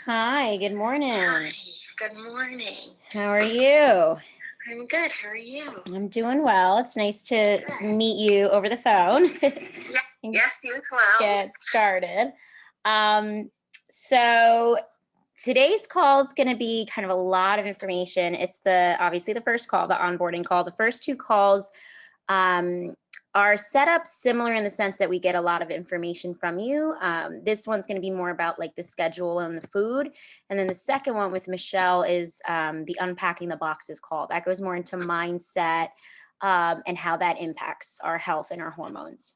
Hi, good Hi, morning. good morning. How are you? I'm good. How are you? I'm doing well. It's nice to Good. meet you over the phone Yeah, and yes, you as well. get started. Um, so today's call is going to be kind of a lot of information. It's obviously the first call, the onboarding call. The first two calls um, are set up similar in the sense that we get a lot of information from you. This one's going to be more about like the schedule and the food. And then the second one with Michelle is the unpacking the boxes call. That goes more into mindset and how that impacts our health and our hormones.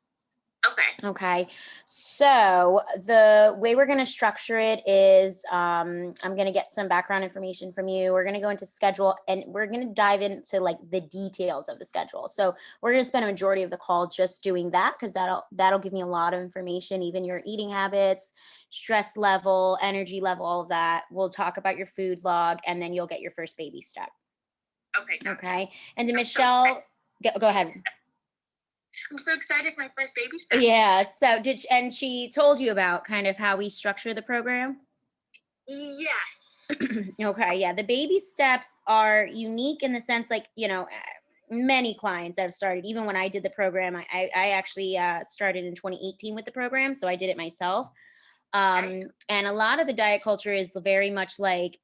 Okay. Okay. So the way we're going to structure it is I'm going to get some background information from you. We're going to go into schedule and we're going to dive into like the details of the schedule. So we're going to spend a majority of the call just doing that because that'll give me a lot of information, even your eating habits, stress level, energy level, all of that. We'll talk about your food log and then you'll get your first baby step. Okay. Gotcha. Okay. And then I'm so Michelle, go ahead. I'm so excited for my first baby step. Yeah. So and she told you about kind of how we structure the program? Yes. Okay. Yeah. The baby steps are unique in the sense, like, many clients that have started, even when I did the program, I actually started in 2018 with the program. So I did it myself. Okay. And a lot of the diet culture is very much like,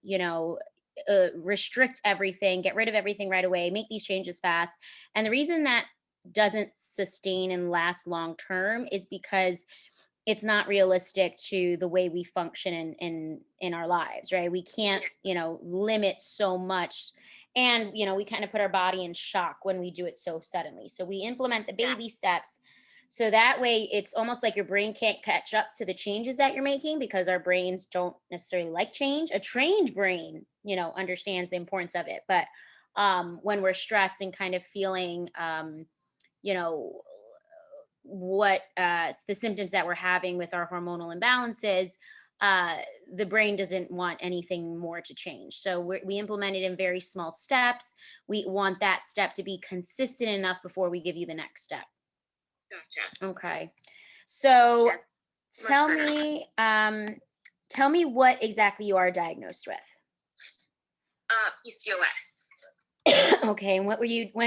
restrict everything, get rid of everything right away, make these changes fast. And the reason that doesn't sustain and last long term is because it's not realistic to the way we function in our lives, right? We can't, limit so much. And, we kind of put our body in shock when we do it so suddenly. So we implement the Yeah. baby steps. So that way it's almost like your brain can't catch up to the changes that you're making because our brains don't necessarily like change. A trained brain, understands the importance of it. But when we're stressed and kind of feeling, you know, what the symptoms that we're having with our hormonal imbalances, uh, the brain doesn't want anything more to change. So we implement it in very small steps. We want that step to be consistent enough before we give you the next step. Gotcha. Okay. So Yeah, much tell better. me, tell me what exactly you are diagnosed with. PCOS. Okay. And when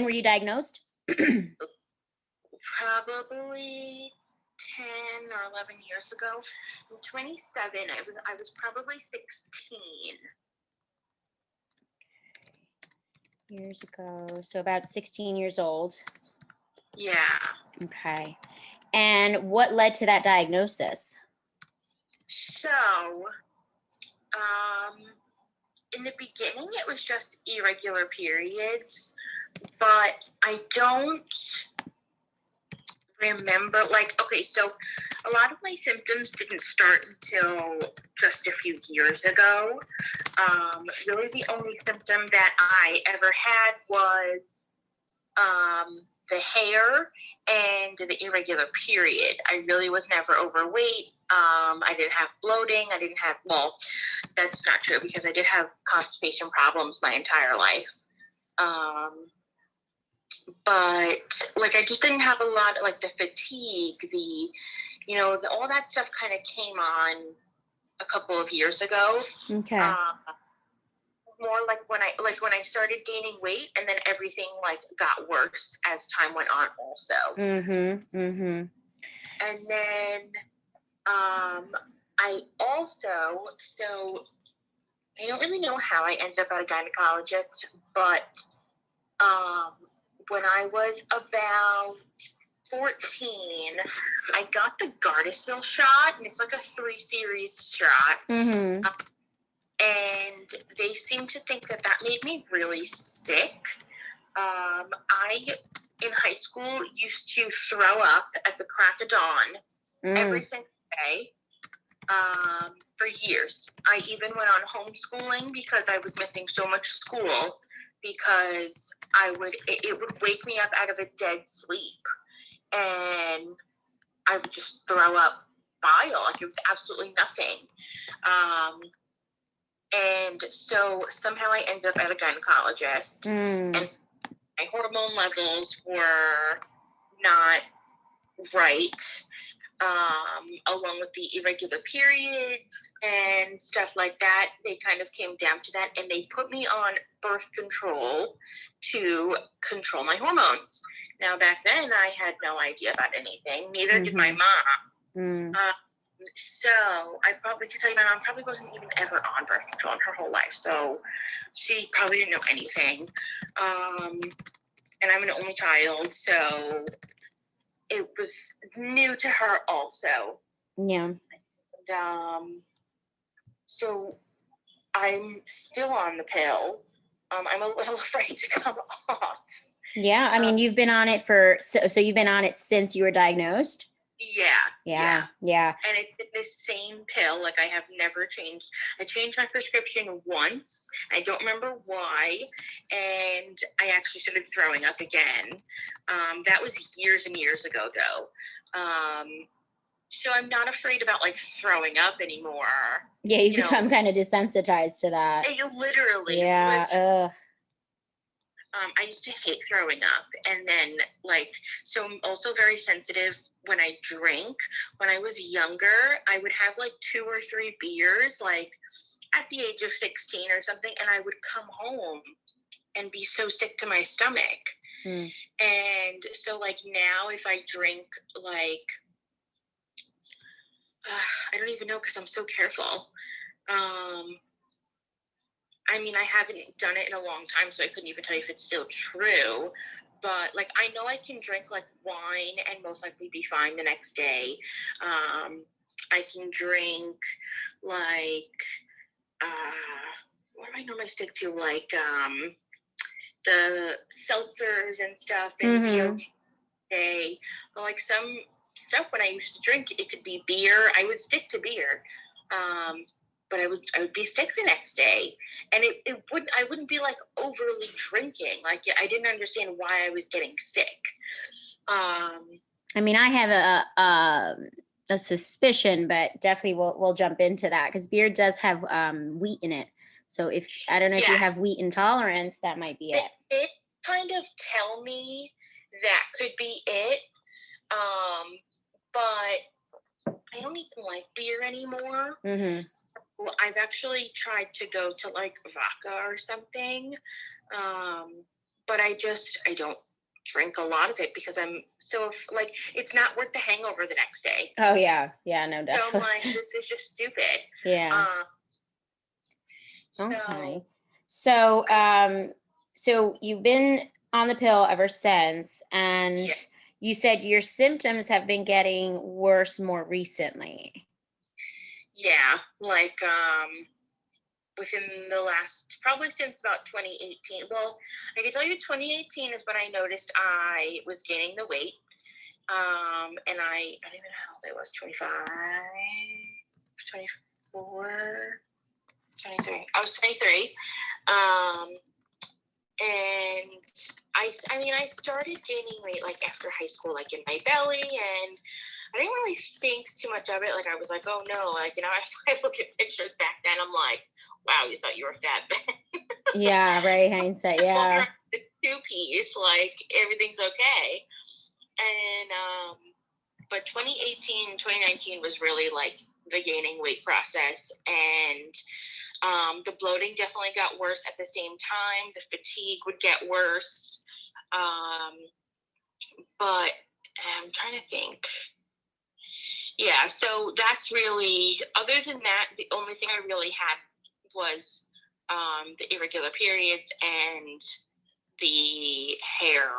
were you diagnosed? Probably 10 or 11 years ago. I'm 27. I was probably 16. Years ago. So about 16 years old. Yeah. Okay. And what led to that diagnosis? So, in the beginning, it was just irregular periods, but I don't remember. Okay, so a lot of my symptoms didn't start until just a few years ago. Really, the only symptom that I ever had was the hair and the irregular period. I really was never overweight. I didn't have bloating. Well, that's not true because I did have constipation problems my entire life. But I just didn't have a lot of the fatigue, all that stuff kind of came on a couple of years ago. Okay. More when I started gaining weight, and then everything got worse as time went on also. And then I don't really know how I ended up at a gynecologist, but when I was about 14, I got the Gardasil shot, and it's like a 3-series shot. And they seemed to think that made me really sick. I, in high school, used to throw up at the crack of dawn every single day for years. I even went on homeschooling because I was missing so much school because it would wake me up out of a dead sleep. And I would just throw up bile. It was absolutely nothing. And so somehow I ended up at a gynecologist, and my hormone levels were not right. along with the irregular periods and stuff like that. They kind of came down to that, and they put me on birth control to control my hormones. Now, back then, I had no idea about anything. Neither did my mom. So I probably could tell you my mom probably wasn't even ever on birth control in her whole life. So she probably didn't know anything. And I'm an only child, so it was new to her also. Yeah. And, so I'm still on the pill. I'm a little afraid to come off. Yeah. I mean, you've been on it so you've been on it since you were diagnosed? Yeah. Yeah. And it's the same pill. Like, I have never changed. I changed my prescription once. I don't remember why. And I actually started throwing up again. That was years and years ago, though. So I'm not afraid about, like, throwing up anymore. Yeah, you become kind of desensitized to that. Literally. Yeah. I used to hate throwing up. And then, like, so I'm also very sensitive when I drink. When I was younger, I would have like 2 or 3 beers, like at the age of 16 or something, and I would come home and be so sick to my stomach. And so, like, now if I drink, like, I don't even know, because I'm so careful. I mean, I haven't done it in a long time, so I couldn't even tell you if it's still true. But, like, I know I can drink, like, wine and most likely be fine the next day. I can drink, like, what do I normally stick to? Like, the seltzers and stuff and be okay. But, like, some stuff when I used to drink, it could be beer. I would stick to beer. But I would be sick the next day, and I wouldn't be like overly drinking. Like, I didn't understand why I was getting sick. I mean, I have a suspicion, but definitely we'll jump into that, because beer does have wheat in it. So I don't know if you have wheat intolerance, that might be it. It kind of tell me that could be it, but I don't even like beer anymore. Well, I've actually tried to go to like vodka or something, but I don't drink a lot of it because I'm so, like, it's not worth the hangover the next day. Oh yeah, no, definitely. So I'm like, this is just stupid. Yeah. Okay. So you've been on the pill ever since, and you said your symptoms have been getting worse more recently. Yeah, like, within the last, probably since about 2018. Well, I can tell you 2018 is when I noticed I was gaining the weight. And I don't even know how old I was, 25, 24, 23. I was 23. And I mean, I started gaining weight, like, after high school, like, in my belly, and I didn't really think too much of it. Like, I was like, oh no, like, you know, I look at pictures back then, I'm like, wow, you thought you were fat then. Yeah, right, hindsight, yeah. The 2-piece, like, everything's okay. And, but 2018, 2019 was really, like, the gaining weight process, and the bloating definitely got worse at the same time. The fatigue would get worse. But I'm trying to think. Yeah, so that's really, other than that, the only thing I really had was the irregular periods and the hair.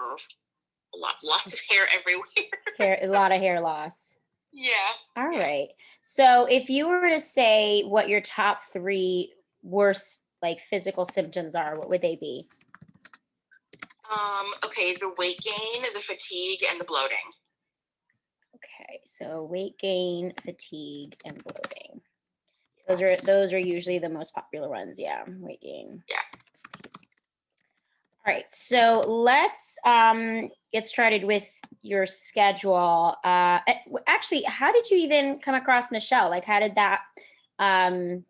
Lots of hair everywhere. A lot of hair loss. Yeah. All right. So if you were to say what your top 3 worst, like, physical symptoms are, what would they be? Okay, the weight gain, the fatigue, and the bloating. Okay, so weight gain, fatigue, and bloating. Those are usually the most popular ones. Yeah, weight gain. Yeah. All right, so let's get started with your schedule. Actually, how did you even come across Michelle? Like, how did that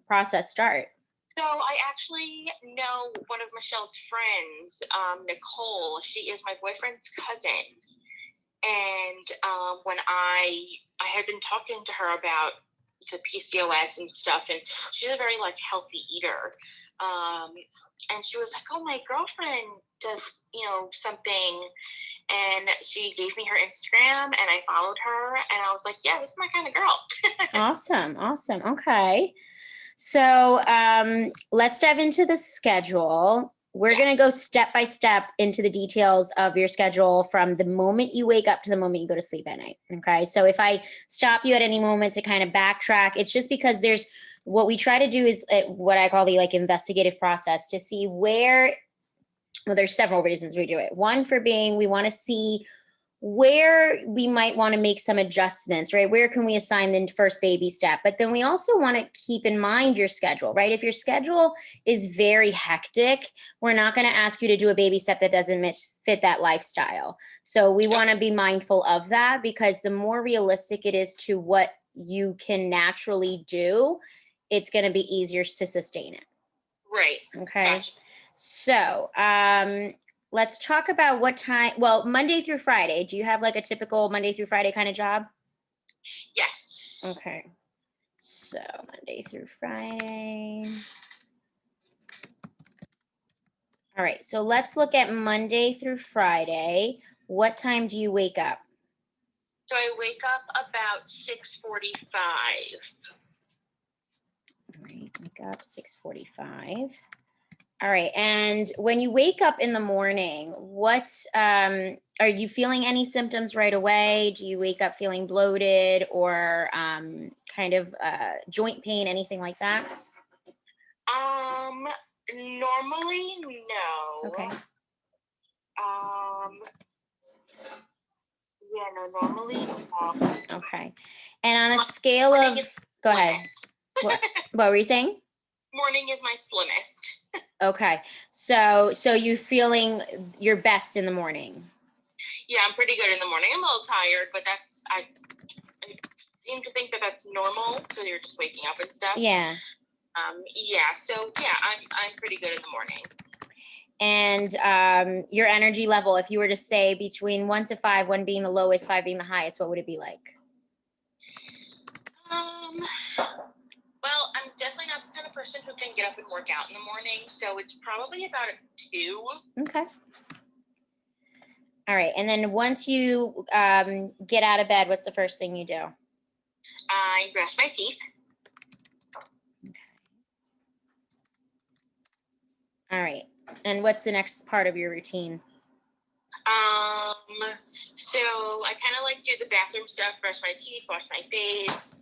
process start? So I actually know one of Michelle's friends, Nicole. She is my boyfriend's cousin. And when I had been talking to her about the PCOS and stuff, and she's a very like healthy eater. And she was like, "Oh, my girlfriend does, something." And she gave me her Instagram, and I followed her, and I was like, "Yeah, this is my kind of girl." Awesome. Awesome. Okay. So let's dive into the schedule. We're going to go step by step into the details of your schedule from the moment you wake up to the moment you go to sleep at night. Okay. So if I stop you at any moment to kind of backtrack, it's just because there's what we try to do is what I call the like investigative process to see where, well, there's several reasons we do it. One for being, we want to see where we might want to make some adjustments, right? Where can we assign the first baby step? But then we also want to keep in mind your schedule, right? If your schedule is very hectic, we're not going to ask you to do a baby step that doesn't fit that lifestyle. So we want to be mindful of that, because the more realistic it is to what you can naturally do, it's going to be easier to sustain it. Right. Okay. Gotcha. So, let's talk about what time. Well, Monday through Friday. Do you have like a typical Monday through Friday kind of job? Yes. Okay. So, Monday through Friday. All right. So, let's look at Monday through Friday. What time do you wake up? So I wake up about 6:45. All right. Wake up 6:45. All right. And when you wake up in the morning, what are you feeling any symptoms right away? Do you wake up feeling bloated or kind of joint pain, anything like that? Normally, no. Okay. Yeah, no, normally, no. Okay. And on a scale of, go ahead. What were you saying? Morning is my slimmest. Okay. So you feeling your best in the morning? Yeah, I'm pretty good in the morning. I'm a little tired, but I seem to think that that's normal because you're just waking up and stuff. Yeah. So yeah, I'm pretty good in the morning. And your energy level, if you were to say between 1 to 5, 1 being the lowest, 5 being the highest, what would it be like? Well, I'm definitely not the kind of person who can get up and work out in the morning, so it's probably about a 2. Okay. All right. And then once you get out of bed, what's the first thing you do? I brush my teeth. Okay. All right. And what's the next part of your routine? So I kind of like do the bathroom stuff, brush my teeth, wash my face.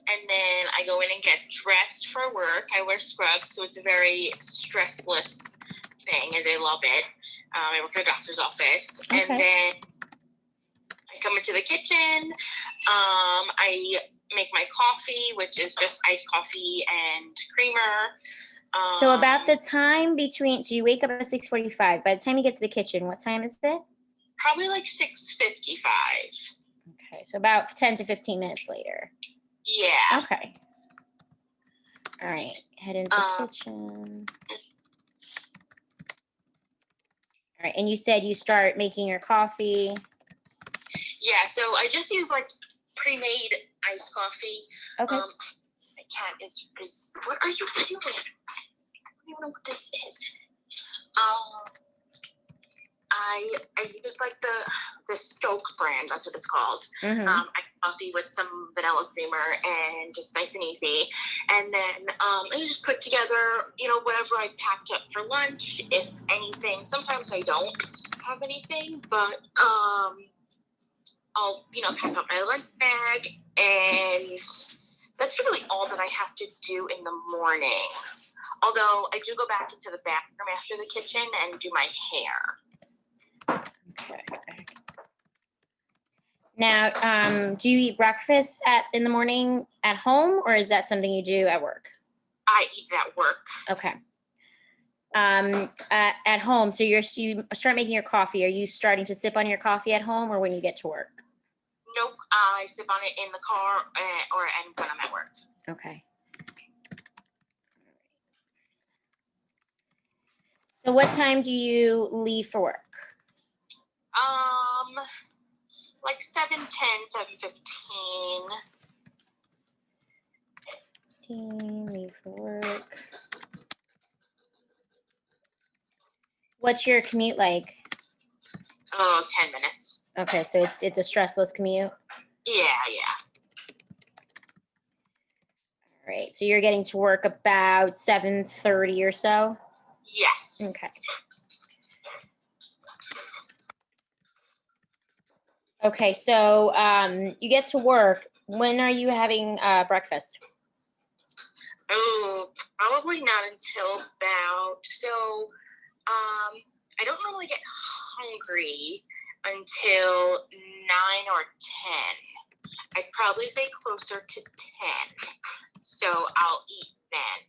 And then I go in and get dressed for work. I wear scrubs, so it's a very stressless thing, and I love it. I work at a doctor's office. Okay. And then I come into the kitchen. I make my coffee, which is just iced coffee and creamer. So about the time between, so you wake up at 6:45. By the time you get to the kitchen, what time is it? Probably like 6:55. Okay, so about 10 to 15 minutes later. Yeah. Okay. All right, head into the kitchen. All right, and you said you start making your coffee. Yeah, so I just use like pre-made iced coffee. Okay. My cat is what are you doing? I don't even know what this is. I use like the Stoke brand, that's what it's called. Mm-hmm. I coffee with some vanilla creamer and just nice and easy. And then I just put together, whatever I packed up for lunch, if anything. Sometimes I don't have anything, but I'll, pack up my lunch bag, and that's really all that I have to do in the morning. Although I do go back into the bathroom after the kitchen and do my hair. Okay. Now, do you eat breakfast in the morning at home, or is that something you do at work? I eat it at work. Okay. At home, so you start making your coffee. Are you starting to sip on your coffee at home, or when you get to work? Nope, I sip on it in the car and when I'm at work. Okay. So what time do you leave for work? Like 7:10, 7:15. Leave for work. What's your commute like? Oh, 10 minutes. Okay, so it's a stressless commute. Yeah. All right, so you're getting to work about 7:30 or so. Yes. Okay. Okay, so you get to work. When are you having breakfast? Oh, probably not until about, so I don't normally get hungry until 9 or 10. I'd probably say closer to 10. So I'll eat then.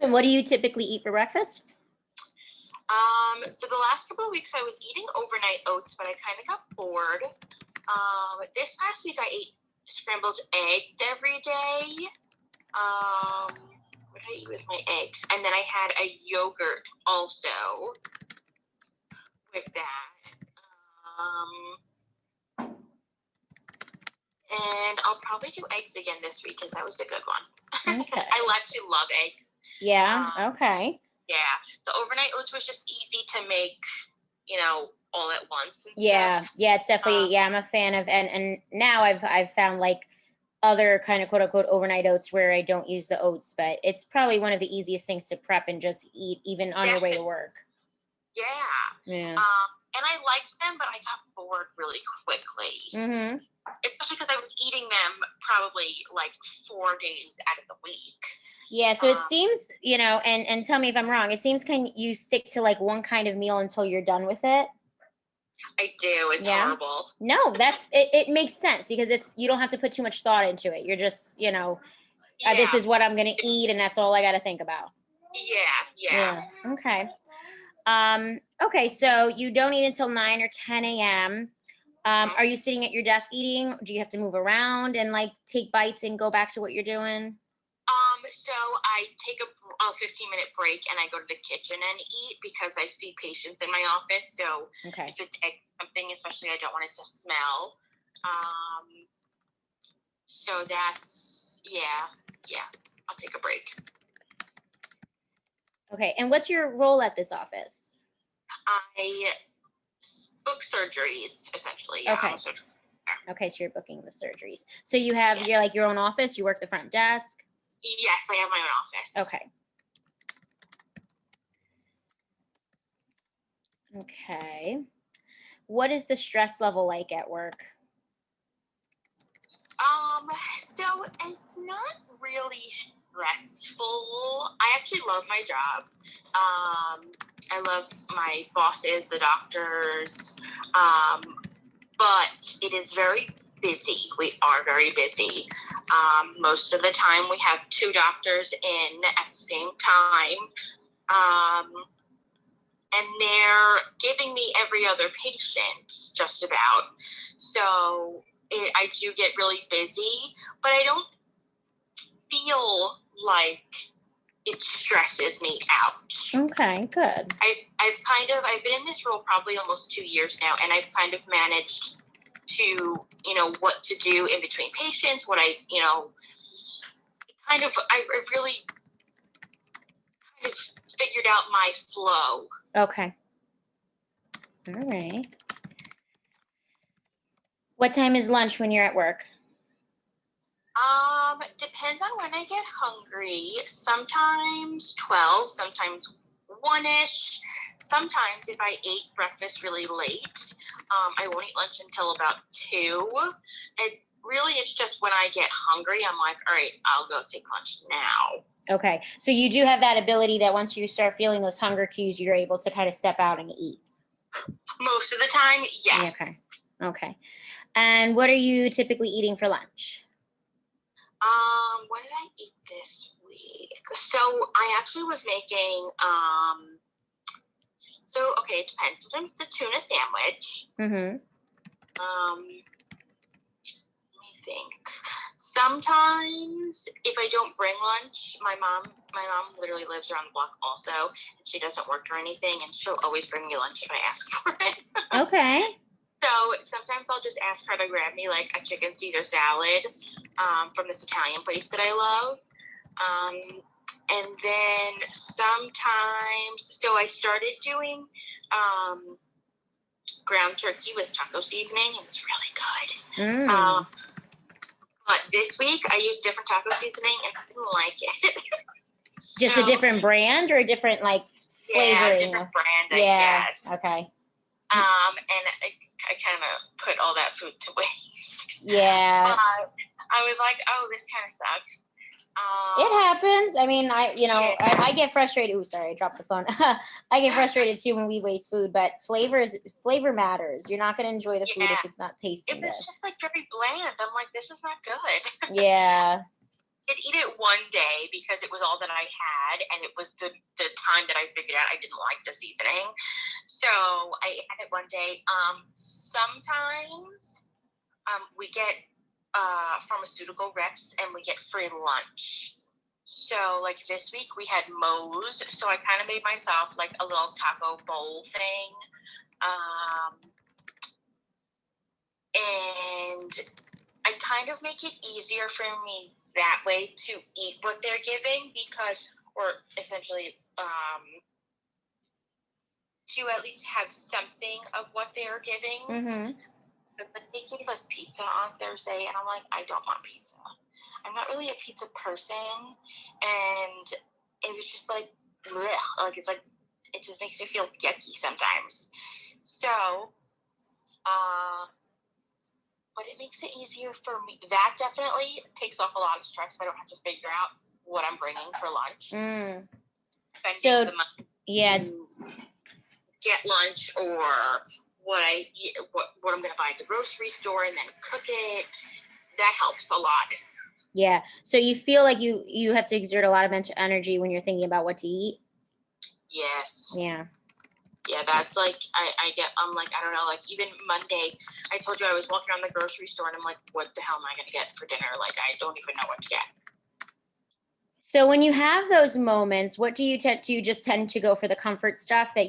And what do you typically eat for breakfast? So the last couple of weeks I was eating overnight oats, but I kind of got bored. This past week I ate scrambled eggs every day. What did I eat with my eggs? And then I had a yogurt also with that. And I'll probably do eggs again this week because that was a good one. Okay. I actually love eggs. Yeah. Okay. Yeah. The overnight oats was just easy to make, all at once. Yeah. Stuff. Yeah. It's definitely. I'm a fan of, and now I've found like other kind of quote unquote overnight oats where I don't use the oats, but it's probably one of the easiest things to prep and just eat even on your way to work. Yeah. Yeah. And I liked them, but I got bored really quickly. Mm-hmm. Especially because I was eating them probably like 4 days out of the week. Yeah, so it seems, and tell me if I'm wrong. It seems you stick to like one kind of meal until you're done with it. I do. It's horrible. No, it makes sense because you don't have to put too much thought into it. You're just, this is what I'm going to eat and that's all I got to think about. Yeah. Okay. Okay, so you don't eat until 9 or 10 a.m. Are you sitting at your desk eating? Do you have to move around and like take bites and go back to what you're doing? So I take a 15-minute break and I go to the kitchen and eat because I see patients in my office. So if it's something, especially, I don't want it to smell. So that's, I'll take a break. Okay, and what's your role at this office? I book surgeries, essentially. Yeah, okay. I'm a surgeon. Okay, so you're booking the surgeries. So you have you're like your own office. You work the front desk. Yes, I have my own office. Okay. What is the stress level like at work? So it's not really stressful. I actually love my job. I love my bosses, the doctors. But it is very busy. We are very busy. Most of the time we have 2 doctors in at the same time. And they're giving me every other patient, just about. So I do get really busy, but I don't feel like it stresses me out. Okay, good. I've been in this role probably almost 2 years now, and I've kind of managed to, what to do in between patients, what I really kind of figured out my flow. Okay. All right. What time is lunch when you're at work? Depends on when I get hungry. Sometimes 12, sometimes 1-ish. Sometimes if I ate breakfast really late, I won't eat lunch until about 2. And really it's just when I get hungry, I'm like, all right, I'll go take lunch now. Okay. So you do have that ability that once you start feeling those hunger cues, you're able to kind of step out and eat. Most of the time, yes. Okay. And what are you typically eating for lunch? What did I eat this week? So I actually was making, it depends. Sometimes it's a tuna sandwich. Mm-hmm. Let me think. Sometimes if I don't bring lunch, my mom literally lives around the block also, and she doesn't work or anything, and she'll always bring me lunch if I ask for it. Okay. So sometimes I'll just ask her to grab me like a chicken Caesar salad from this Italian place that I love. And then sometimes, so I started doing ground turkey with taco seasoning, and it's really good. But this week I used different taco seasoning, and I didn't like it. Just a different brand or a different like flavoring? Yeah, different brand, I guess. Okay. And I kind of put all that food to waste. Yeah. I was like, oh, this kind of sucks. It happens. I mean, I get frustrated. Oh, sorry, I dropped the phone. I get frustrated too when we waste food, but flavor matters. You're not going to enjoy the food if it's not tasting good. It was just like very bland. I'm like, this is not good. Yeah. I did eat it one day because it was all that I had, and it was the time that I figured out I didn't like the seasoning. So I had it one day. Sometimes we get pharmaceutical reps and we get free lunch. So like this week we had Moe's, so I kind of made myself like a little taco bowl thing. And I kind of make it easier for me that way to eat what they're giving or essentially to at least have something of what they're giving. Mm-hmm. But they gave us pizza on Thursday, and I'm like, I don't want pizza. I'm not really a pizza person, and it was just like, blech, like it's like it just makes me feel yucky sometimes. So, but it makes it easier for me. That definitely takes off a lot of stress if I don't have to figure out what I'm bringing for lunch. Spending the money to get lunch or what I'm going to buy at the grocery store and then cook it. That helps a lot. Yeah. So you feel like you have to exert a lot of mental energy when you're thinking about what to eat? Yes. Yeah. Yeah, that's like, I'm like, I don't know, like even Monday, I told you I was walking around the grocery store and I'm like, what the hell am I going to get for dinner? Like, I don't even know what to get. So when you have those moments, what do you tend to just tend to go for the comfort stuff that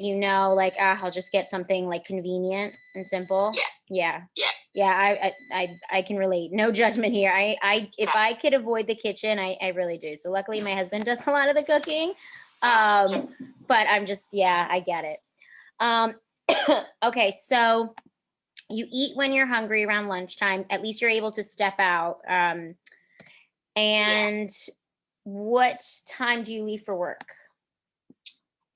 like, I'll just get something like convenient and simple? Yeah. I can relate. No judgment here. If I could avoid the kitchen, I really do. So luckily my husband does a lot of the cooking. But I'm just, I get it. Okay. So you eat when you're hungry around lunchtime. At least you're able to step out. And what time do you leave for work?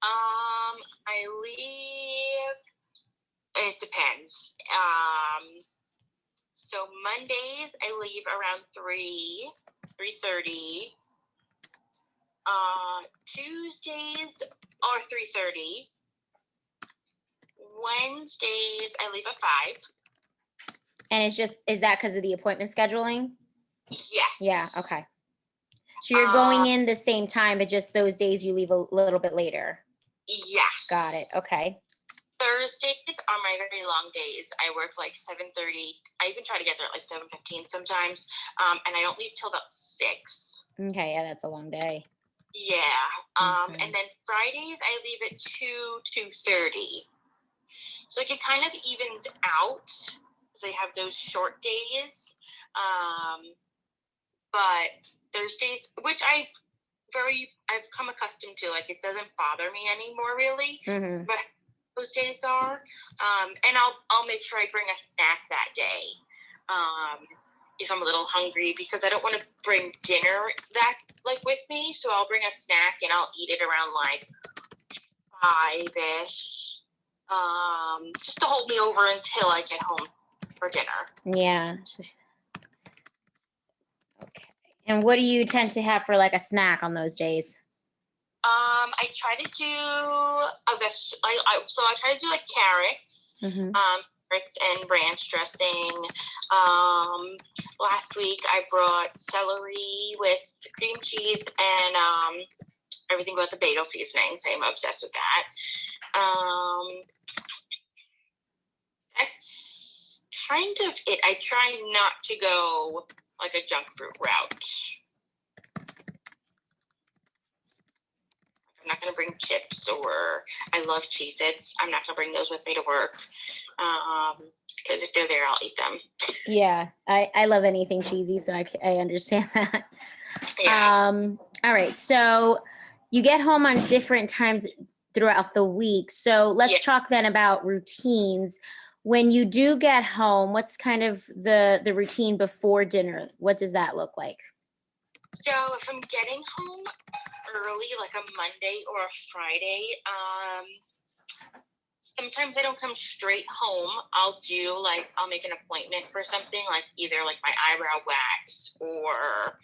I leave, it depends. So Mondays I leave around 3:30. Tuesdays are 3:30. Wednesdays I leave at 5. And is that because of the appointment scheduling? Yes. Yeah, okay. So you're going in the same time, but just those days you leave a little bit later? Yes. Got it, okay. Thursdays are my very long days. I work like 7:30. I even try to get there at like 7:15 sometimes. And I don't leave till about 6. Okay, yeah, that's a long day. Yeah. And then Fridays I leave at 2:30. So like it kind of evens out. So you have those short days. But Thursdays, which I've come accustomed to, like it doesn't bother me anymore really. Mm-hmm. But those days are. And I'll make sure I bring a snack that day. If I'm a little hungry, because I don't want to bring dinner with me. So I'll bring a snack and I'll eat it around like 5-ish. Just to hold me over until I get home for dinner. Yeah. Okay. And what do you tend to have for like a snack on those days? I try to do a vegetable. So I try to do like carrots. Mm-hmm. Carrots and ranch dressing. Last week I brought celery with cream cheese and everything but the bagel seasoning. So I'm obsessed with that. That's kind of it. I try not to go like a junk food route. I'm not going to bring chips, or I love Cheez-Its. I'm not going to bring those with me to work because if they're there, I'll eat them. Yeah, I love anything cheesy, so I understand that. Yeah. All right, so you get home on different times throughout the week. So let's talk then about routines. When you do get home, what's kind of the routine before dinner? What does that look like? So if I'm getting home early, like a Monday or a Friday, sometimes I don't come straight home. I'll make an appointment for something, like either like my eyebrow wax, or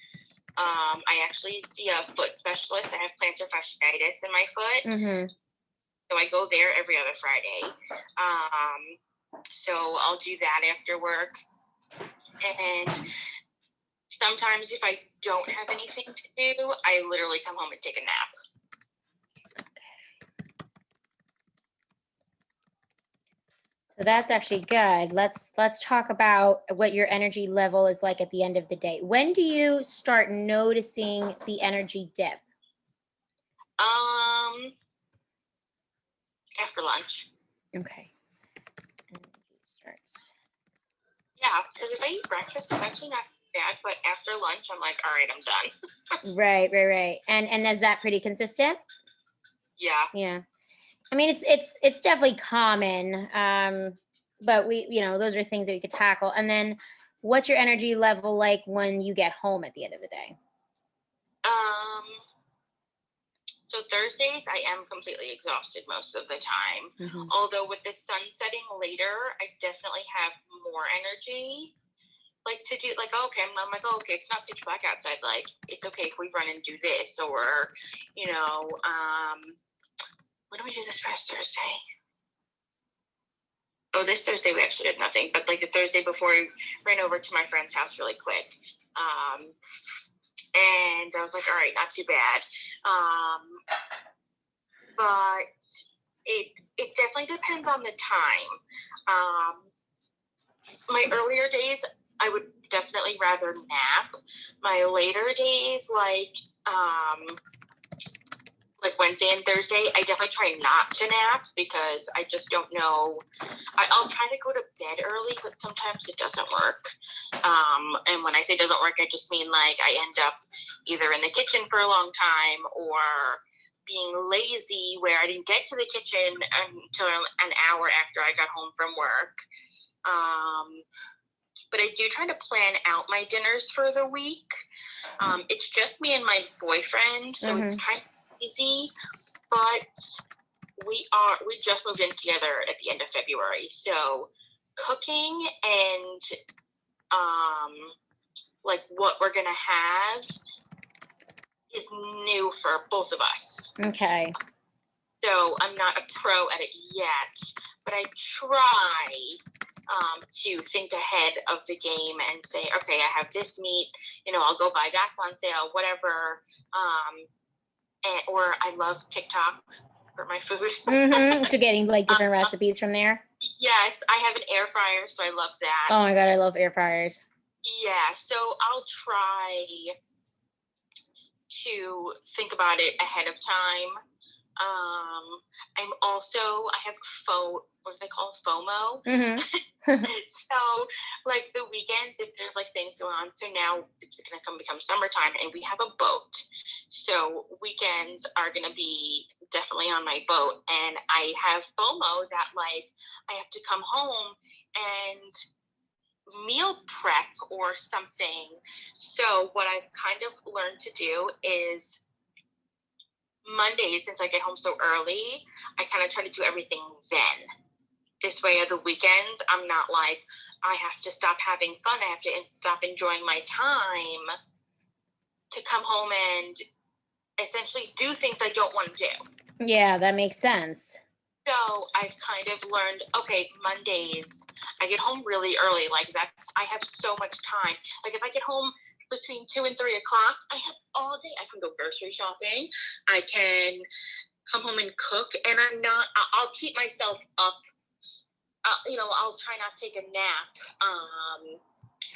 I actually see a foot specialist. I have plantar fasciitis in my foot. Mm-hmm. So I go there every other Friday. So I'll do that after work. And sometimes if I don't have anything to do, I literally come home and take a nap. So that's actually good. Let's talk about what your energy level is like at the end of the day. When do you start noticing the energy dip? After lunch. Okay. Yeah, because if I eat breakfast, it's actually not bad, but after lunch, I'm like, all right, I'm done. Right. And is that pretty consistent? Yeah. Yeah. I mean, it's definitely common, but those are things that we could tackle. And then, what's your energy level like when you get home at the end of the day? So Thursdays, I am completely exhausted most of the time. Mm-hmm. Although with the sun setting later, I definitely have more energy. Like to do, like, okay, I'm like, oh, okay, it's not pitch black outside. Like, it's okay if we run and do this, or, what do we do this past Thursday? Oh, this Thursday we actually did nothing, but like the Thursday before, we ran over to my friend's house really quick. And I was like, all right, not too bad. But it definitely depends on the time. My earlier days, I would definitely rather nap. My later days, like Wednesday and Thursday, I definitely try not to nap because I just don't know. I'll try to go to bed early, but sometimes it doesn't work. And when I say doesn't work, I just mean like I end up either in the kitchen for a long time or being lazy where I didn't get to the kitchen until an hour after I got home from work. But I do try to plan out my dinners for the week. It's just me and my boyfriend, so it's kind of easy, but we just moved in together at the end of February, so cooking and like what we're gonna have is new for both of us. Okay. So I'm not a pro at it yet, but I try to think ahead of the game and say, okay, I have this meat, I'll go buy that's on sale, whatever. Or I love TikTok for my food. So getting like different recipes from there? Yes, I have an air fryer, so I love that. Oh my God, I love air fryers. Yeah, so I'll try to think about it ahead of time. I have what do they call FOMO? Mm-hmm. So like the weekends, if there's like things going on, so now it's going to become summertime and we have a boat. So weekends are going to be definitely on my boat. And I have FOMO that like I have to come home and meal prep or something. So what I've kind of learned to do is Mondays, since I get home so early, I kind of try to do everything then. This way of the weekends, I'm not like, I have to stop having fun. I have to stop enjoying my time to come home and essentially do things I don't want to do. Yeah, that makes sense. So I've kind of learned, okay, Mondays, I get home really early. Like I have so much time. Like if I get home between 2 and 3 o'clock, I have all day. I can go grocery shopping. I can come home and cook, and I'll keep myself up. I'll try not to take a nap.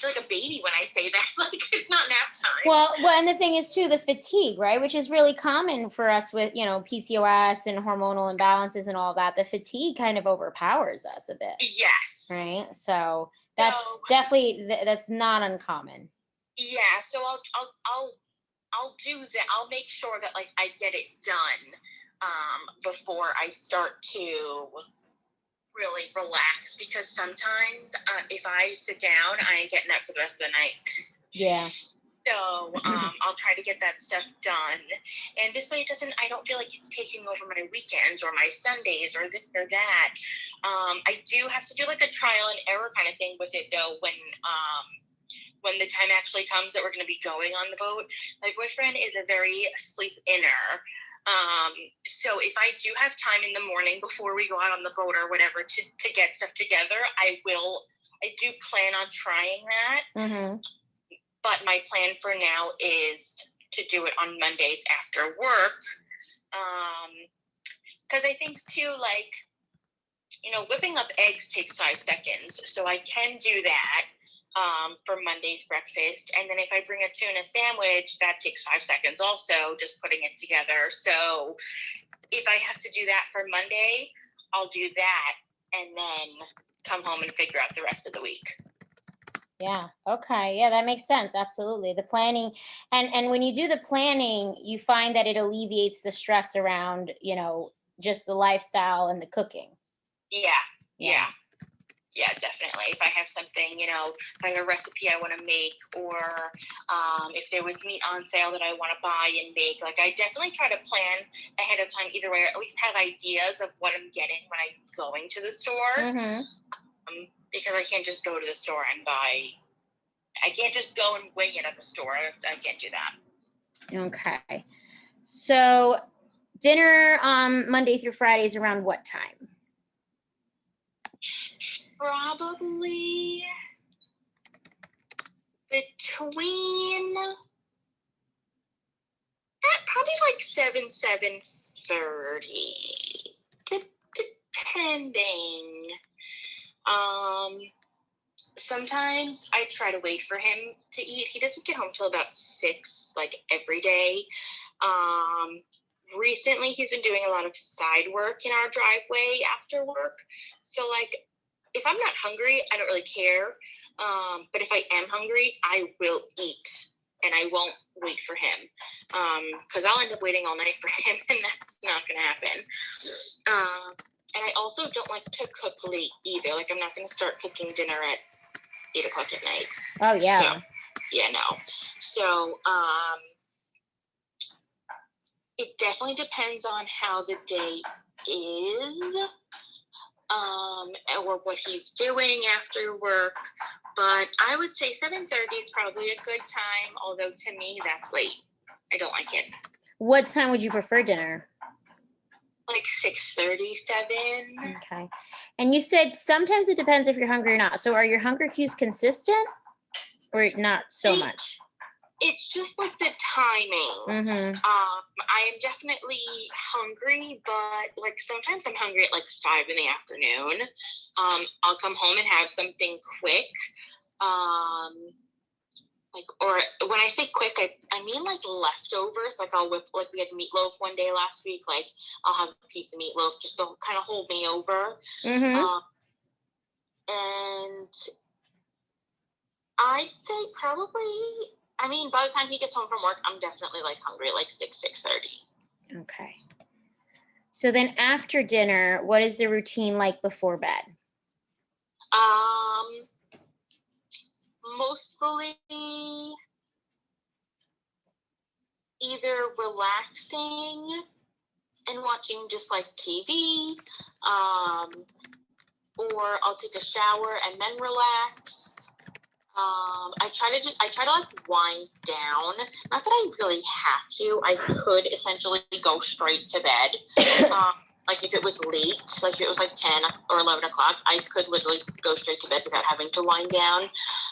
feel like a baby when I say that. Like, it's not nap time. Well, and the thing is too, the fatigue, right? Which is really common for us with, PCOS and hormonal imbalances and all that. The fatigue kind of overpowers us a bit, Yes. right? So that's definitely, that's not uncommon. Yeah. So I'll do that. I'll make sure that like I get it done before I start to really relax, because sometimes if I sit down, I ain't getting up for the rest of the night. Yeah. So I'll try to get that stuff done, and this way I don't feel like it's taking over my weekends or my Sundays or this or that. I do have to do like a trial and error kind of thing with it though, when the time actually comes that we're going to be going on the boat. My boyfriend is a very sleep inner. So if I do have time in the morning before we go out on the boat or whatever to get stuff together, I do plan on trying that. Mm-hmm. But my plan for now is to do it on Mondays after work. Because I think too, like, whipping up eggs takes 5 seconds. So I can do that for Monday's breakfast. And then if I bring a tuna sandwich, that takes 5 seconds also, just putting it together. So if I have to do that for Monday, I'll do that and then come home and figure out the rest of the week. Yeah. Okay. Yeah, that makes sense. Absolutely. The planning, and when you do the planning, you find that it alleviates the stress around, just the lifestyle and the cooking. Yeah, definitely. If I have something, if I have a recipe I want to make, or if there was meat on sale that I want to buy and make, like I definitely try to plan ahead of time either way, or at least have ideas of what I'm getting when I'm going to the store. Mm-hmm. Because I can't just go to the store and buy. I can't just go and wing it at the store. I can't do that. Okay. So dinner on Monday through Fridays around what time? Probably between probably like 7:30, depending. Sometimes I try to wait for him to eat. He doesn't get home till about 6, like every day. Recently he's been doing a lot of side work in our driveway after work. So like, if I'm not hungry, I don't really care. But if I am hungry, I will eat, and I won't wait for him. Because I'll end up waiting all night for him, and that's not going to happen. And I also don't like to cook late either. Like, I'm not going to start cooking dinner at 8 o'clock at night. Oh, yeah. So, yeah, no. So, it definitely depends on how the day is, or what he's doing after work. But I would say 7:30 is probably a good time, although to me, that's late. I don't like it. What time would you prefer dinner? Like 6:30, 7. Okay. And you said sometimes it depends if you're hungry or not. So are your hunger cues consistent or not so much? It's just like the timing. Mm-hmm. I am definitely hungry, but like sometimes I'm hungry at like 5 in the afternoon. I'll come home and have something quick. Or when I say quick, I mean like leftovers. Like I'll whip, like we had meatloaf one day last week. Like I'll have a piece of meatloaf just to kind of hold me over. Mm-hmm. And I'd say probably, by the time he gets home from work, I'm definitely like hungry at like 6:30. Okay. So then after dinner, what is the routine like before bed? Mostly either relaxing and watching just like TV, or I'll take a shower and then relax. I try to like wind down. Not that I really have to. I could essentially go straight to bed. Like if it was late, like if it was like 10 or 11 o'clock, I could literally go straight to bed without having to wind down.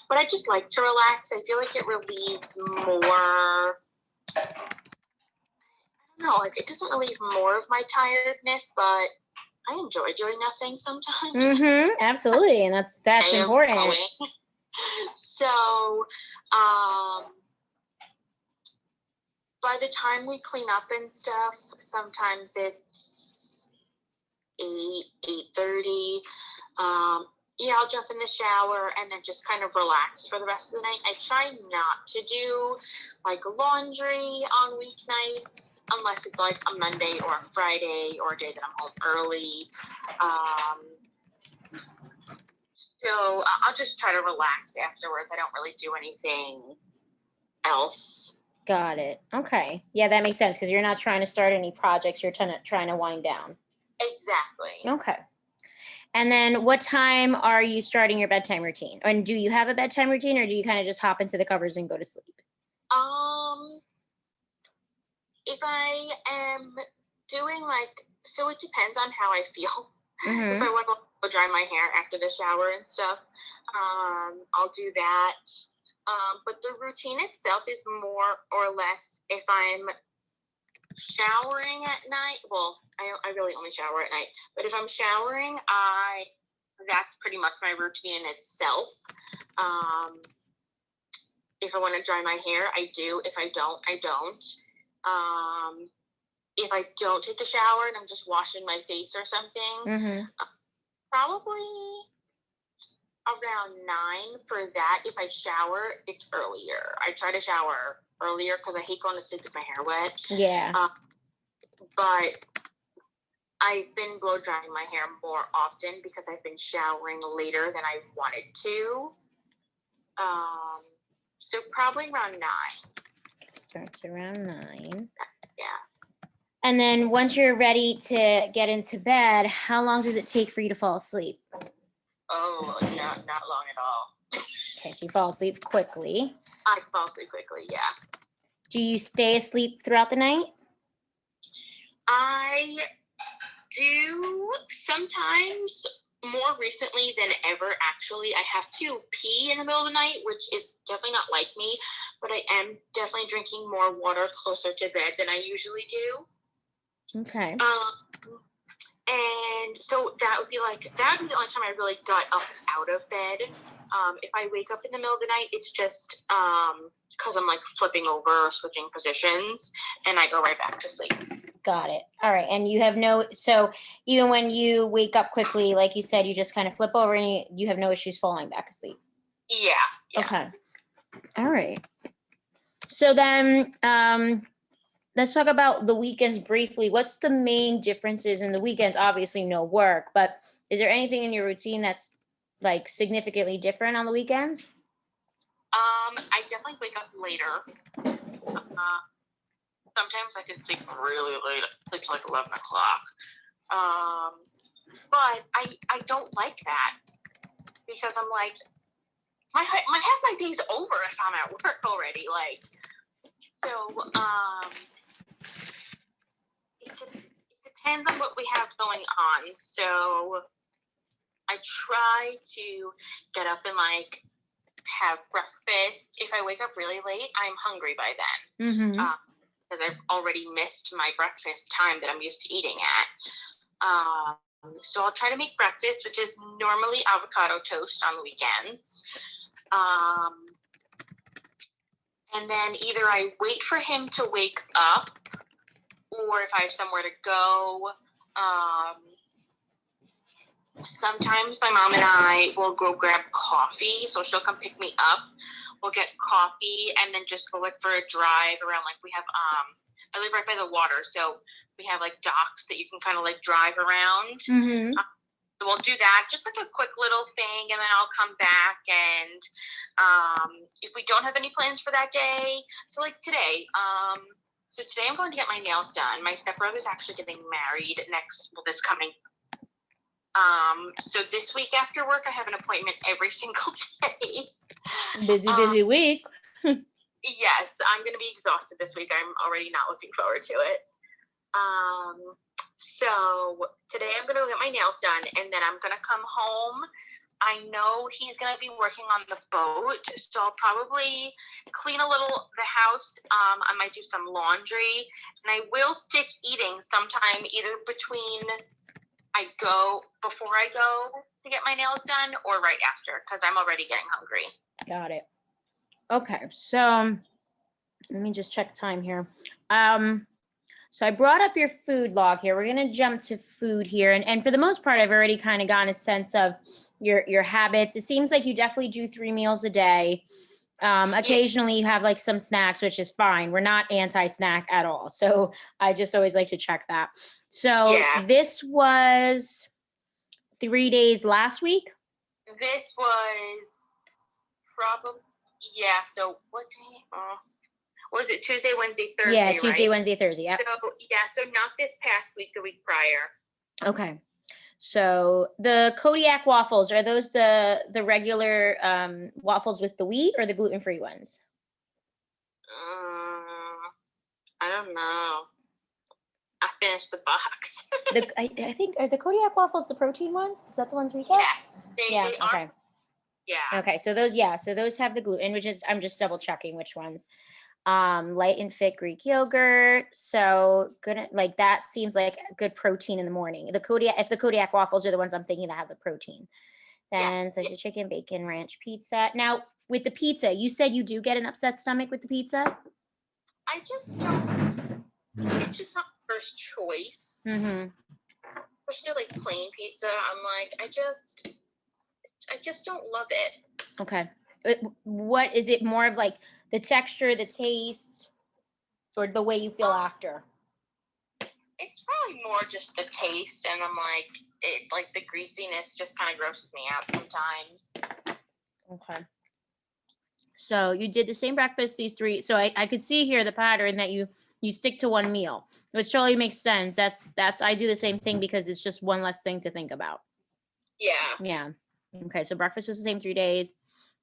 But I just like to relax. I feel like it relieves more. I don't know, like it doesn't relieve more of my tiredness, but I enjoy doing nothing sometimes. Mm-hmm. Absolutely. And that's important. So, by the time we clean up and stuff, sometimes it's 8:30. Yeah, I'll jump in the shower and then just kind of relax for the rest of the night. I try not to do like laundry on weeknights unless it's like a Monday or a Friday or a day that I'm home early. So I'll just try to relax afterwards. I don't really do anything else. Got it. Okay. Yeah, that makes sense because you're not trying to start any projects. You're trying to wind down. Exactly. Okay. And then what time are you starting your bedtime routine? And do you have a bedtime routine or do you kind of just hop into the covers and go to sleep? If I am doing so it depends on how I feel. Mm-hmm. If I want to go dry my hair after the shower and stuff, I'll do that. But the routine itself is more or less if I'm showering at night. Well, I really only shower at night. But if I'm showering, that's pretty much my routine itself. If I want to dry my hair, I do. If I don't, I don't. If I don't take a shower and I'm just washing my face or something, Mm-hmm. Probably around 9 for that. If I shower, it's earlier. I try to shower earlier because I hate going to sleep with my hair wet. Yeah. But I've been blow drying my hair more often because I've been showering later than I wanted to. So probably around 9. Starts around 9. Yeah. And then once you're ready to get into bed, how long does it take for you to fall asleep? Oh, not long at all. Okay, so you fall asleep quickly. I fall asleep quickly, yeah. Do you stay asleep throughout the night? I do sometimes. More recently than ever, actually, I have to pee in the middle of the night, which is definitely not like me, but I am definitely drinking more water closer to bed than I usually do. Okay. And so that would be the only time I really got up out of bed. If I wake up in the middle of the night, it's just because I'm like flipping over or switching positions, and I go right back to sleep. Got it. All right. And you have so even when you wake up quickly, like you said, you just kind of flip over and you have no issues falling back asleep. Yeah. Okay. All right. So then let's talk about the weekends briefly. What's the main differences in the weekends? Obviously no work, but is there anything in your routine that's like significantly different on the weekends? I definitely wake up later. Sometimes I can sleep really late, sleep till like 11 o'clock. But I don't like that because I'm like, half my day's over if I'm at work already. So it depends on what we have going on. So I try to get up and have breakfast. If I wake up really late, I'm hungry by then. Mm-hmm. Because I've already missed my breakfast time that I'm used to eating at. So I'll try to make breakfast, which is normally avocado toast on the weekends. And then either I wait for him to wake up, or if I have somewhere to go, sometimes my mom and I will go grab coffee. So she'll come pick me up. We'll get coffee and then just go for a drive around. We have, I live right by the water, so we have docks that you can kind of drive around. Mm-hmm. So we'll do that, just a quick little thing, and then I'll come back. And if we don't have any plans for that day, so today, today I'm going to get my nails done. My stepbrother's actually getting married this coming. So this week after work, I have an appointment every single day. Busy week. Yes, I'm going to be exhausted this week. I'm already not looking forward to it. So today I'm going to get my nails done, and then I'm going to come home. I know he's going to be working on the boat, so I'll probably clean a little the house. I might do some laundry, and I will stick eating sometime either between I go before I go to get my nails done or right after because I'm already getting hungry. Got it. Okay, so let me just check time here. So I brought up your food log here. We're gonna jump to food here, and for the most part, I've already kind of gotten a sense of your habits. It seems like you definitely do 3 meals a day. Occasionally you have like some snacks, which is fine. We're not anti-snack at all. So I just always like to check that. So this was 3 days last week. This was probably, so what day? Was it Tuesday, Wednesday, Thursday, Yeah, Tuesday, right? Wednesday, Thursday. Yep. So not this past week, the week prior. Okay. So the Kodiak waffles, are those the regular waffles with the wheat or the gluten-free ones? I don't know. I finished the box. I think, are the Kodiak waffles the protein ones? Is that the ones we get? Yes, they okay. are. Yeah. Okay, so those have the gluten, which is, I'm just double checking which ones. Light and fit Greek yogurt. So good, like that seems like good protein in the morning. If the Kodiak waffles are the ones I'm thinking that have the protein. Then slice of chicken, bacon, ranch pizza. Now with the pizza, you said you do get an upset stomach with the pizza? I just don't, it's just not first choice. Mm-hmm. Especially like plain pizza. I'm like, I just don't love it. Okay. What is it, more of like the texture, the taste, or the way you feel after? It's probably more just the taste, and I'm like the greasiness just kind of grosses me out sometimes. Okay. So you did the same breakfast, these 3. So I could see here the pattern that you stick to 1 meal, which totally makes sense. That's I do the same thing because it's just one less thing to think about. Yeah. Okay. So breakfast was the same 3 days.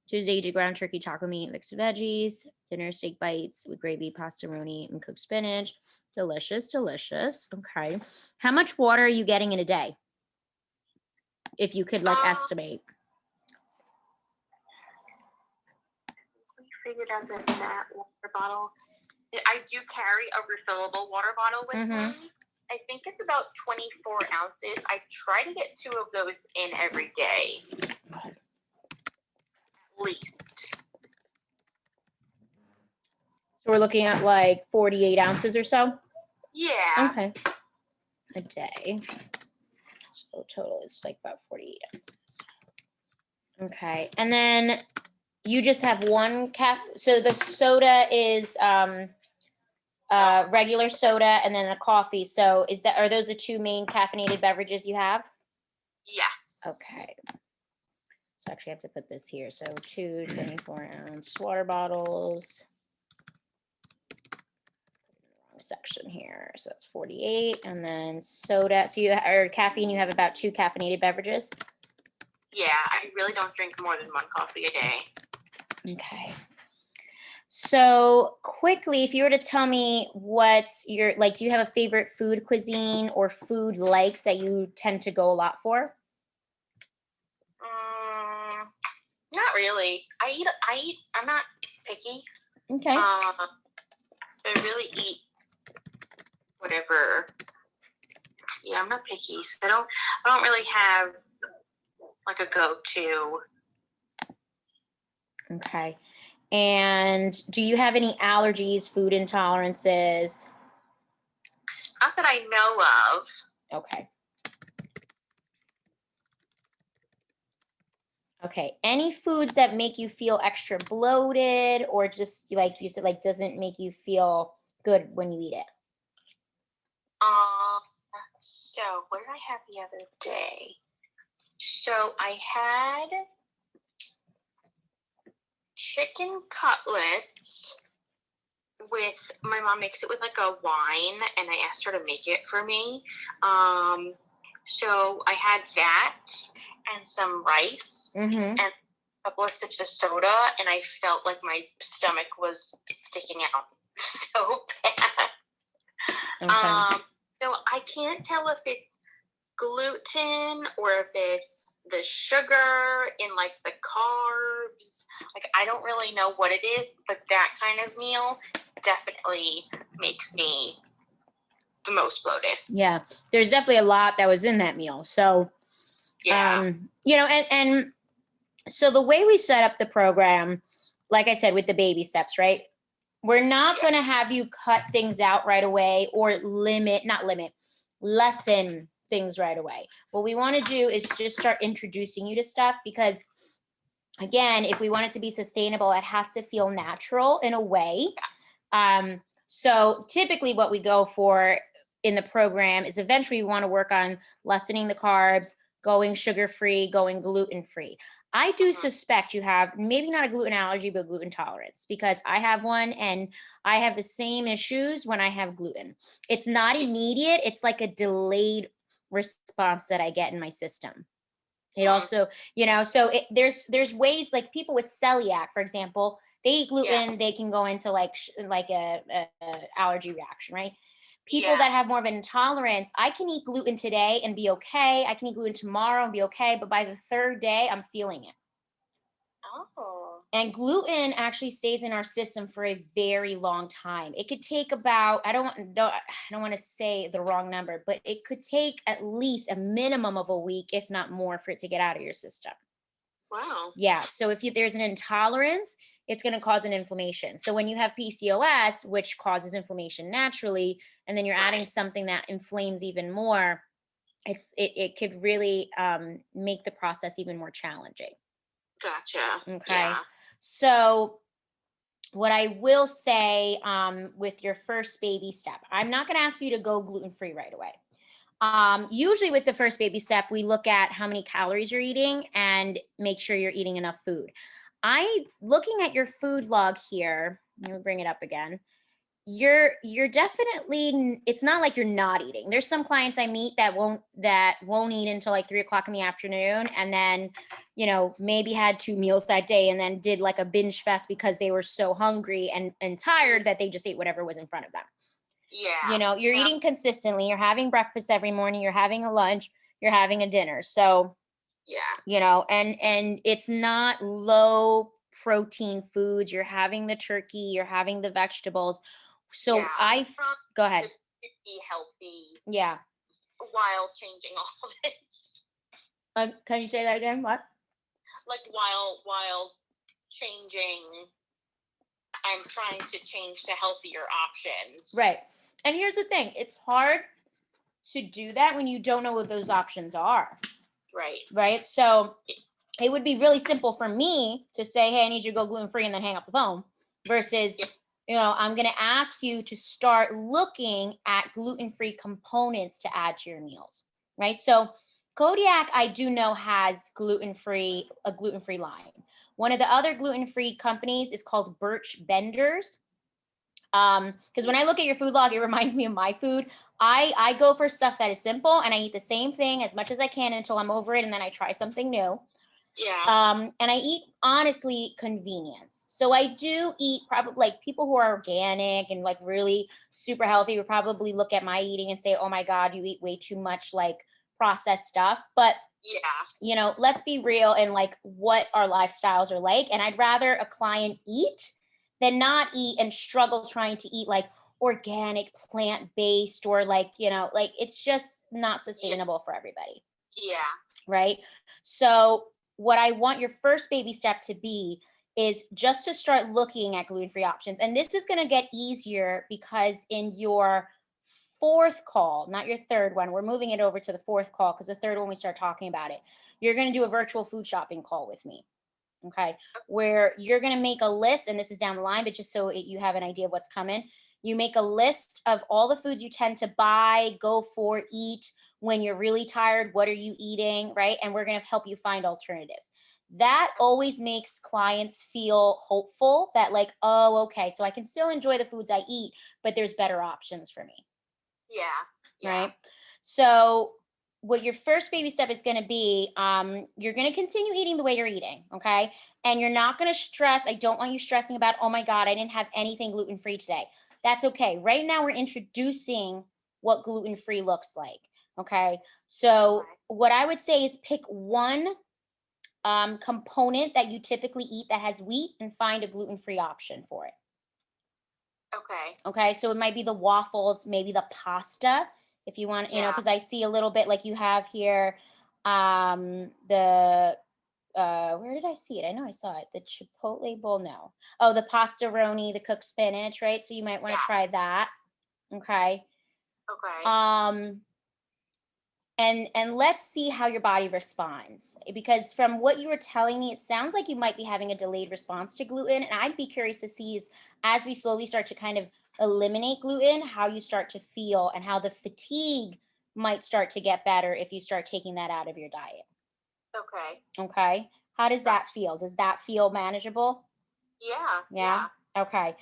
Tuesday, you did ground turkey, taco meat, mixed veggies. Dinner, steak bites with gravy, pastaroni, and cooked spinach. Delicious, delicious. Okay. How much water are you getting in a day? If you could estimate. We figured out that water bottle. I do carry a refillable water bottle with me. I think it's about 24 ounces. I try to get 2 of those in every day. At least. So we're looking at like 48 ounces or so? Yeah. Okay. A day. So total is like about 48 ounces. Okay. And then you just have 1 cap. So the soda is regular soda and then a coffee. So are those the 2 main caffeinated beverages you have? Yes. Okay. So actually I have to put this here. So 2 24-ounce water bottles. Wrong section here. So that's 48. And then soda. So caffeine, you have about 2 caffeinated beverages? Yeah, I really don't drink more than 1 coffee a day. Okay. So quickly, if you were to tell me what's your, do you have a favorite food cuisine or food likes that you tend to go a lot for? Not really. I'm not picky. Okay. I really eat whatever. Yeah, I'm not picky. So I don't really have like a go-to. Okay. And do you have any allergies, food intolerances? Not that I know of. Okay. Okay. Any foods that make you feel extra bloated or just like you said, doesn't make you feel good when you eat it? So what did I have the other day? So I had chicken cutlets with, my mom makes it with like a wine, and I asked her to make it for me. So I had that and some rice and a couple of sips of soda, and I felt like my stomach was sticking out so bad. Okay. So I can't tell if it's gluten or if it's the sugar in like the carbs. Like, I don't really know what it is, but that kind of meal definitely makes me the most bloated. Yeah, there's definitely a lot that was in that meal. So, Yeah. and so the way we set up the program, like I said, with the baby steps, right? We're not Yeah. going to have you cut things out right away or lessen things right away. What we want to do is just start introducing you to stuff because, again, if we want it to be sustainable, it has to feel natural in a way. So typically what we go for in the program is eventually we want to work on lessening the carbs, going sugar-free, going gluten-free. I do suspect you have maybe not a gluten allergy, but gluten tolerance because I have one and I have the same issues when I have gluten. It's not immediate. It's like a delayed response that I get in my system. It also, so there's ways like people with celiac, for example, they eat gluten, they can go into like a allergy reaction, right? People that have more of an intolerance, I can eat gluten today and be okay. I can eat gluten tomorrow and be okay, but by the third day, I'm feeling it. Oh. And gluten actually stays in our system for a very long time. It could take about, I don't want to say the wrong number, but it could take at least a minimum of a week, if not more, for it to get out of your system. Wow. Yeah. So if there's an intolerance, it's going to cause an inflammation. So when you have PCOS, which causes inflammation naturally, and then you're adding something that inflames even more, it could really make the process even more challenging. Gotcha. Okay. Yeah. So what I will say with your first baby step, I'm not going to ask you to go gluten-free right away. Usually with the first baby step, we look at how many calories you're eating and make sure you're eating enough food. Looking at your food log here, let me bring it up again. You're definitely, it's not like you're not eating. There's some clients I meet that won't eat until like 3 o'clock in the afternoon, and then maybe had 2 meals that day and then did like a binge fast because they were so hungry and tired that they just ate whatever was in front of them. Yeah. You're eating consistently, you're having breakfast every morning, you're having a lunch, you're having a dinner. So and it's not low protein foods. You're having the turkey, you're having the vegetables. So I'm trying go ahead. to be healthy. Yeah. While changing all this. Can you say that again? What? Like while changing, I'm trying to change to healthier options. Right. And here's the thing, it's hard to do that when you don't know what those options are. Right. So it would be really simple for me to say, hey, I need you to go gluten-free and then hang up the phone versus, I'm going to ask you to start looking at gluten-free components to add to your meals. Right. So Kodiak, I do know, has a gluten-free line. One of the other gluten-free companies is called Birch Benders. Because when I look at your food log, it reminds me of my food. I go for stuff that is simple and I eat the same thing as much as I can until I'm over it, and then I try something new. And I eat, honestly, convenience. So I do eat, probably like people who are organic and like really super healthy would probably look at my eating and say, oh my God, you eat way too much like processed stuff. But let's be real and like what our lifestyles are like. And I'd rather a client eat than not eat and struggle trying to eat like organic, plant-based, or like, like it's just not sustainable for everybody. Right. So what I want your first baby step to be is just to start looking at gluten-free options. And this is going to get easier because in your fourth call, not your third one, we're moving it over to the fourth call because the third one we start talking about it. You're going to do a virtual food shopping call with me. Okay. Where you're going to make a list, and this is down the line, but just so you have an idea of what's coming, you make a list of all the foods you tend to buy, go for, eat when you're really tired. What are you eating? Right. And we're going to help you find alternatives. That always makes clients feel hopeful that like, oh, okay, so I can still enjoy the foods I eat, but there's better options for me. Right. So what your first baby step is going to be, you're going to continue eating the way you're eating. Okay. And you're not going to stress. I don't want you stressing about, oh my God, I didn't have anything gluten-free today. That's okay. Right now we're introducing what gluten-free looks like. Okay. So what I would say is pick one component that you typically eat that has wheat and find a gluten-free option for it. Okay. Okay, so it might be the waffles, maybe the pasta, if you want, Yeah. because I see a little bit like you have here, the where did I see it? I know I saw it. The Chipotle bowl, no. Oh, the pastaroni, the cooked spinach, right? So you might want to Yes. try that. Okay. Okay. Um, and let's see how your body responds, because from what you were telling me, it sounds like you might be having a delayed response to gluten, and I'd be curious to see is, as we slowly start to kind of eliminate gluten, how you start to feel and how the fatigue might start to get better if you start taking that out of your diet. Okay. Okay, how does that Gotcha. feel? Does that feel manageable? Yeah. Yeah. Yeah. Okay.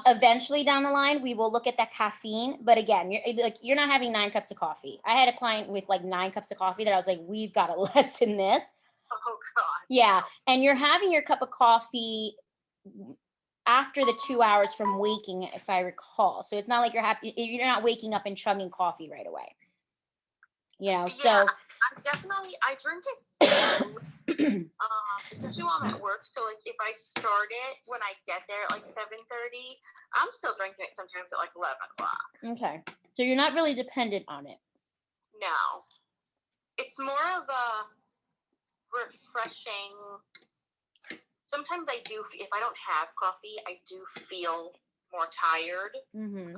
Eventually down the line, we will look at that caffeine. But again, you're not having 9 cups of coffee. I had a client with like 9 cups of coffee that I was like, we've got to lessen this. Oh God. Yeah. And you're having your cup of coffee after the 2 hours from waking, if I recall. So it's not like you're not waking up and chugging coffee right away. Yeah. So I'm definitely. I drink it slowly. Especially while I'm at work. So like if I start it when I get there at like 7:30, I'm still drinking it sometimes at like 11 o'clock. okay. So you're not really dependent on it. No. It's more of a refreshing. Sometimes I do, if I don't have coffee, I do feel more tired. Mm-hmm.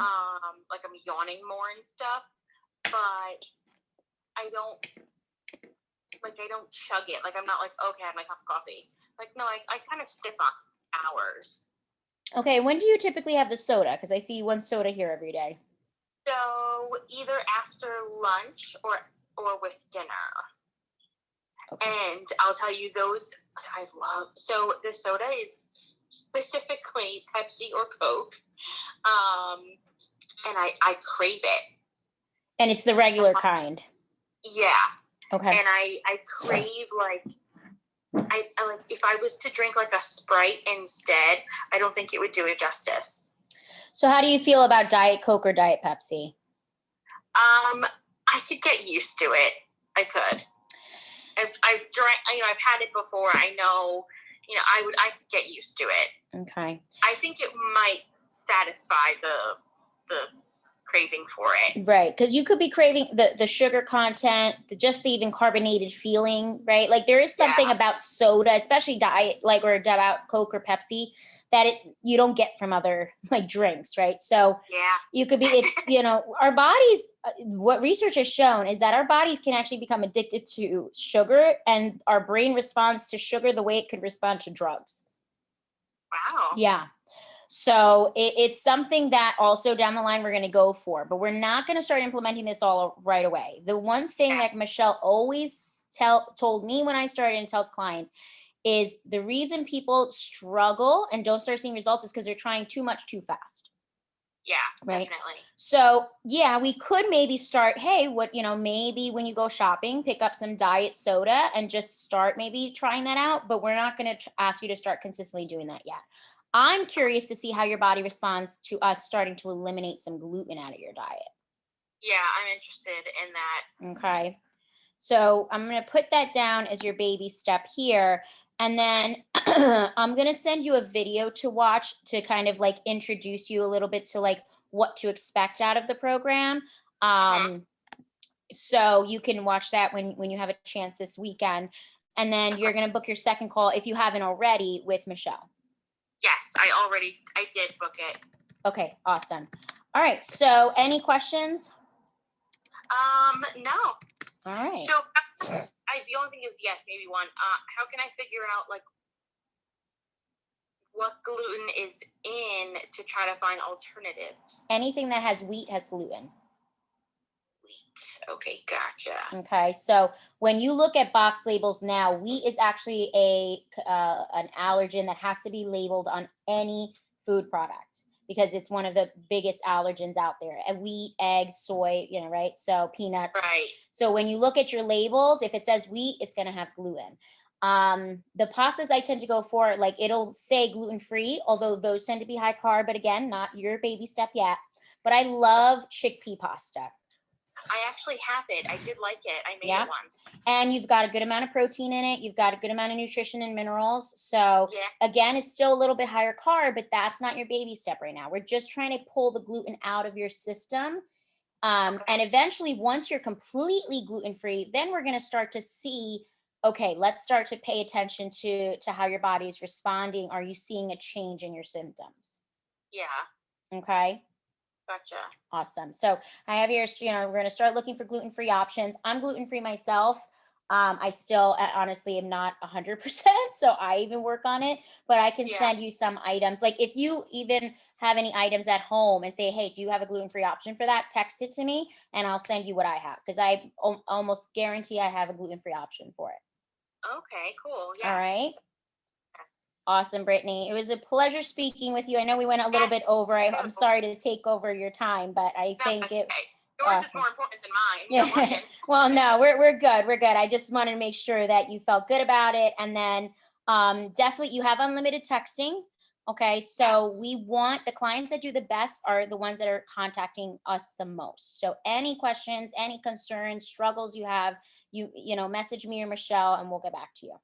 Like I'm yawning more and stuff. But I don't chug it. Like I'm not like, okay, I have my cup of coffee. Like no, I kind of skip on hours. Okay. When do you typically have the soda? Because I see one soda here every day. So either after lunch or with dinner. Okay. And I'll tell you those I love. So the soda is specifically Pepsi or Coke. And I crave it. And it's the regular kind. Yeah. Okay. And I crave like I like if I was to drink like a Sprite instead, I don't think it would do it justice. So how do you feel about Diet Coke or Diet Pepsi? I could get used to it. I could. I've drank, I've had it before. I know, I could get used to it. Okay. I think it might satisfy the craving for it. Right, because you could be craving the sugar content, just the even carbonated feeling, right? Like there is something Yeah. about soda, especially diet, like or about Coke or Pepsi, that you don't get from other like drinks, right? So Yeah. you could be, it's our bodies. What research has shown is that our bodies can actually become addicted to sugar, and our brain responds to sugar the way it could respond to drugs. Wow. Yeah. So it's something that also down the line we're going to go for, but we're not going to start implementing this all right away. The one thing that Michelle always told me when I started and tells clients is the reason people struggle and don't start seeing results is because they're trying too much too fast. Yeah, right. Definitely. So yeah, we could maybe start, hey, maybe when you go shopping, pick up some diet soda and just start maybe trying that out, but we're not going to ask you to start consistently doing that yet. I'm curious to see how your body responds to us starting to eliminate some gluten out of your diet. Yeah, I'm interested in that. Okay. So I'm going to put that down as your baby step here. And then I'm going to send you a video to watch to kind of like introduce you a little bit to like what to expect out of the program. So you can watch that when you have a chance this weekend. And then you're going to book your second call, if you haven't already, with Michelle. Yes, I did book it. Okay, awesome. All right. So any questions? No. All right. So the only thing is, yes, maybe one. How can I figure out like what gluten is in to try to find alternatives? Anything that has wheat has gluten. Wheat. Okay, gotcha. Okay, so when you look at box labels now, wheat is actually an allergen that has to be labeled on any food product because it's one of the biggest allergens out there. And wheat, eggs, soy, right? So peanuts. Right. So when you look at your labels, if it says wheat, it's going to have gluten. The pastas I tend to go for, like it'll say gluten-free, although those tend to be high carb, but again, not your baby step yet. But I love chickpea pasta. I actually have it. I did like it. I made it Yeah. once. And you've got a good amount of protein in it. You've got a good amount of nutrition and minerals. So Yeah. again, it's still a little bit higher carb, but that's not your baby step right now. We're just trying to pull the gluten out of your system. Okay. And eventually, once you're completely gluten free, then we're going to start to see, okay, let's start to pay attention to how your body is responding. Are you seeing a change in your symptoms? Yeah. Okay. Gotcha. Awesome. So I have here, we're going to start looking for gluten-free options. I'm gluten-free myself. I still honestly am not 100%, so I even work on it, but I can Yeah. send you some items. Like if you even have any items at home and say, hey, do you have a gluten-free option for that? Text it to me and I'll send you what I have because I almost guarantee I have a gluten-free option for it. Okay. Cool. All Yes. right. Yes. Awesome, Brittany. It was a pleasure speaking with you. I know we went a little Yes. bit over. You I'm too. sorry to take over your time, but I No, think that's it okay. Yours is awesome. more important than mine. You're Yeah. working. Well, no, we're good. We're good. I just wanted to make sure that you felt good about it. And then definitely you have unlimited texting. Okay. Yeah. So we want the clients that do the best are the ones that are contacting us the most. So any questions, any concerns, struggles you have, message me or Michelle and we'll get back to you.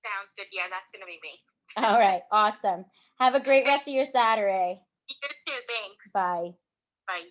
Sounds good. Yeah, that's gonna be me. All right. Awesome. Have a great Thank rest of your Saturday. you too. Thanks. Bye. Bye.